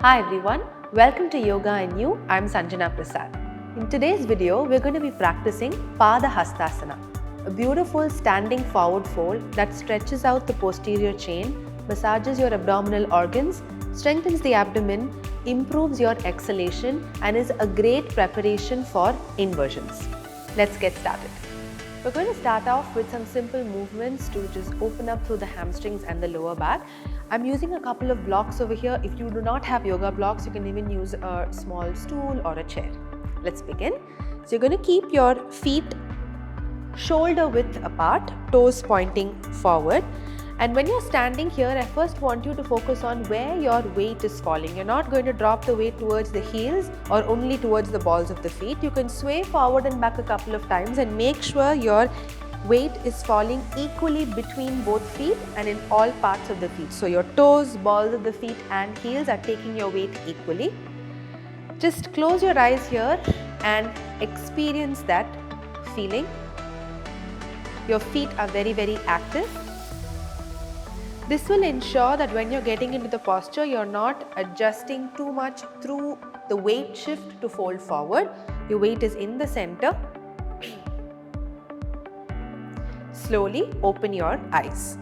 Hi everyone, welcome to Yoga and You. I'm Sanjana Prasad. In today's video, we're going to be practicing Padahastasana, a beautiful standing forward fold that stretches out the posterior chain, massages your abdominal organs, strengthens the abdomen, improves your exhalation, and is a great preparation for inversions. Let's get started. We're going to start off with some simple movements to just open up through the hamstrings and the lower back. I'm using a couple of blocks over here. If you do not have yoga blocks, you can even use a small stool or a chair. Let's begin. So you're going to keep your feet shoulder width apart, toes pointing forward. And when you're standing here, I first want you to focus on where your weight is falling. You're not going to drop the weight towards the heels or only towards the balls of the feet. You can sway forward and back a couple of times and make sure your weight is falling equally between both feet and in all parts of the feet. So your toes, balls of the feet and heels are taking your weight equally. Just close your eyes here and experience that feeling. Your feet are very active. This will ensure that when you're getting into the posture, you're not adjusting too much through the weight shift to fold forward. Your weight is in the center. Slowly open your eyes.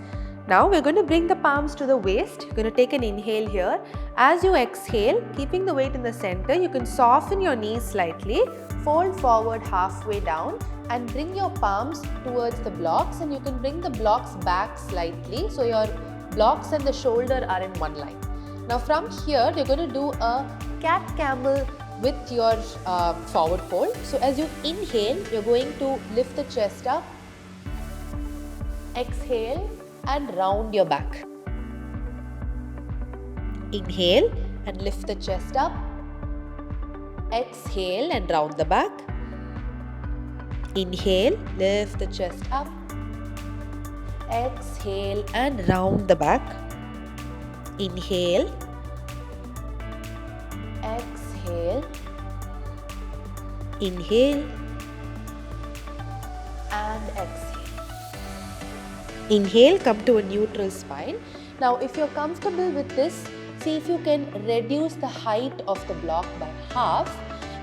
Now we're going to bring the palms to the waist. You're going to take an inhale here. As you exhale, keeping the weight in the center, you can soften your knees slightly, fold forward halfway down and bring your palms towards the blocks, and you can bring the blocks back slightly so your blocks and the shoulder are in one line. Now from here, you're going to do a cat camel with your forward fold. So as you inhale, you're going to lift the chest up, exhale and round your back. Inhale and lift the chest up, exhale and round the back. Inhale, lift the chest up, exhale and round the back. Inhale, exhale, inhale and exhale. Inhale, come to a neutral spine. Now if you're comfortable with this, see if you can reduce the height of the block by half.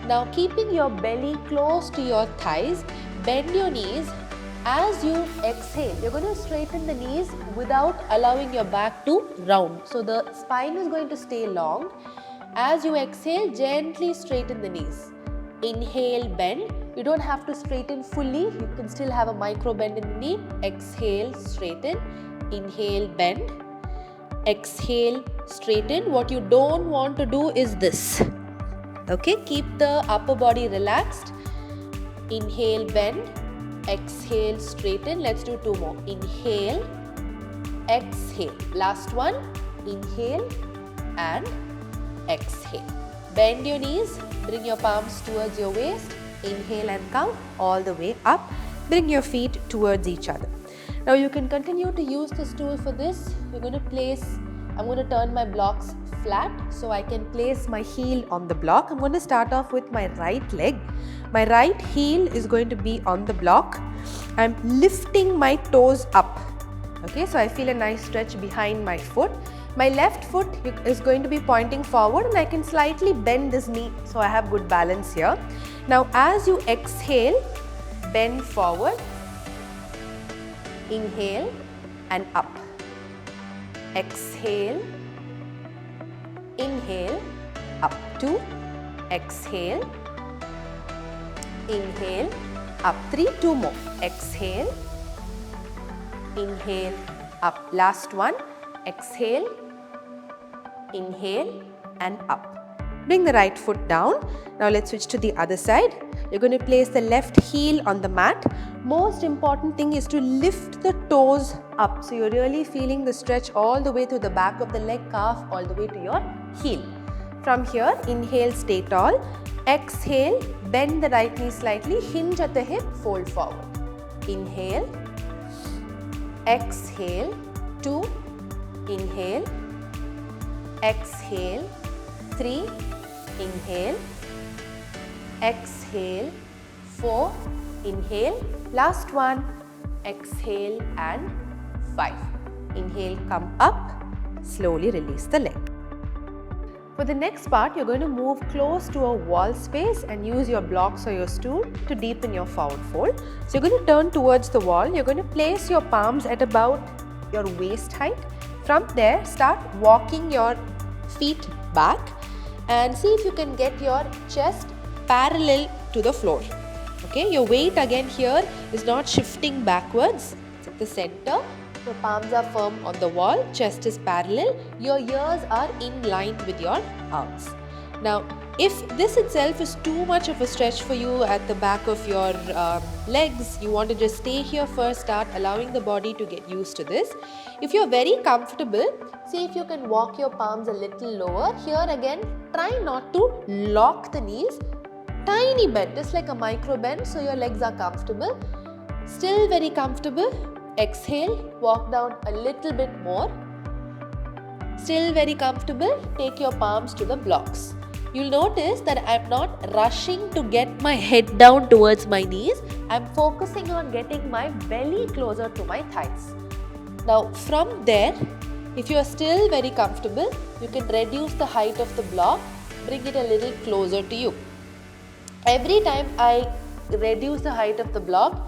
Now keeping your belly close to your thighs, bend your knees. As you exhale, you're going to straighten the knees without allowing your back to round. So the spine is going to stay long. As you exhale, gently straighten the knees. Inhale, bend. You don't have to straighten fully. You can still have a micro bend in the knee. Exhale, straighten. Inhale, bend. Exhale, straighten. What you don't want to do is this. Okay, keep the upper body relaxed. Inhale, bend. Exhale, straighten. Let's do two more. Inhale, exhale. Last one. Inhale and exhale. Bend your knees. Bring your palms towards your waist. Inhale and come all the way up. Bring your feet towards each other. Now you can continue to use the stool for this. You're going to place, I'm going to turn my blocks flat so I can place my heel on the block. I'm going to start off with my right leg. My right heel is going to be on the block. I'm lifting my toes up. Okay, so I feel a nice stretch behind my foot. My left foot is going to be pointing forward and I can slightly bend this knee so I have good balance here. Now as you exhale, bend forward, inhale and up. Exhale, inhale, up. 2, exhale, inhale, up. 3, 2 more. Exhale, inhale, up. Last one. Exhale, inhale and up. Bring the right foot down. Now let's switch to the other side. You're going to place the left heel on the mat. Most important thing is to lift the toes up. So you're really feeling the stretch all the way to the back of the leg, calf, all the way to your heel. From here, inhale, stay tall. Exhale, bend the right knee slightly, hinge at the hip, fold forward. Inhale, exhale, 2, inhale, exhale, 3, inhale, exhale, 4, inhale, last one, exhale and 5. Inhale, come up, slowly release the leg. For the next part, you're going to move close to a wall space and use your blocks or your stool to deepen your forward fold. So you're going to turn towards the wall. You're going to place your palms at about your waist height. From there, start walking your feet back and see if you can get your chest parallel to the floor. Okay, your weight again here is not shifting backwards. It's at the center. Your palms are firm on the wall, chest is parallel, your ears are in line with your arms. Now, if this itself is too much of a stretch for you at the back of your legs, you want to just stay here first, start allowing the body to get used to this. If you're very comfortable, see if you can walk your palms a little lower. Here again, try not to lock the knees. Tiny bend, just like a micro bend, so your legs are comfortable. Still very comfortable. Exhale, walk down a little bit more. Still very comfortable, take your palms to the blocks. You'll notice that I'm not rushing to get my head down towards my knees. I'm focusing on getting my belly closer to my thighs. Now from there, if you are still very comfortable, you can reduce the height of the block, bring it a little closer to you. Every time I reduce the height of the block,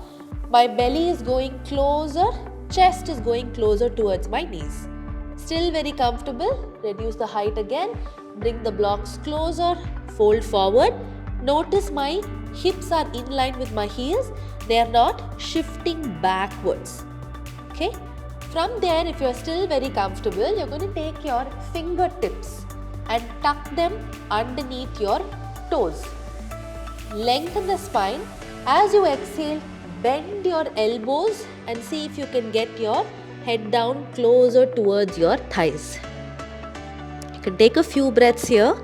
my belly is going closer, chest is going closer towards my knees. Still very comfortable, reduce the height again, bring the blocks closer, fold forward. Notice my hips are in line with my heels, they are not shifting backwards. Okay? From there, if you are still very comfortable, you're going to take your fingertips and tuck them underneath your toes. Lengthen the spine. As you exhale, bend your elbows and see if you can get your head down closer towards your thighs. You can take a few breaths here.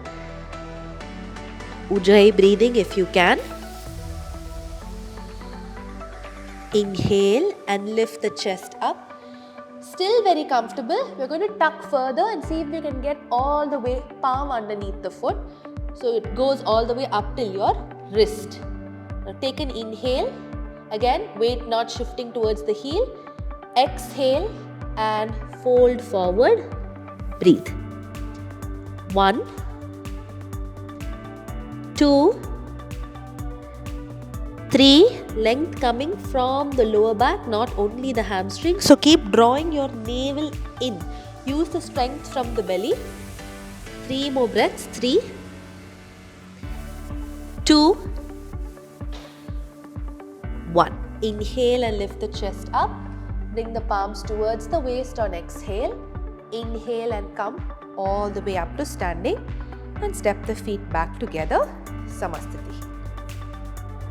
Ujjayi breathing if you can. Inhale and lift the chest up. Still very comfortable. We're going to tuck further and see if we can get all the way palm underneath the foot. So it goes all the way up till your wrist. Now take an inhale. Again, weight not shifting towards the heel. Exhale and fold forward. Breathe. 1, 2, 3. Length coming from the lower back, not only the hamstring. So keep drawing your navel in. Use the strength from the belly. 3 more breaths. 3, 2, 1. Inhale and lift the chest up. Bring the palms towards the waist on exhale. Inhale and come all the way up to standing and step the feet back together. Samasthiti.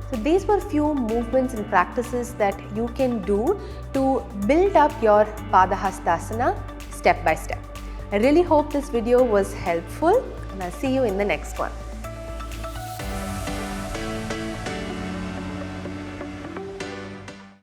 So these were few movements and practices that you can do to build up your Padahastasana step by step. I really hope this video was helpful and I'll see you in the next one.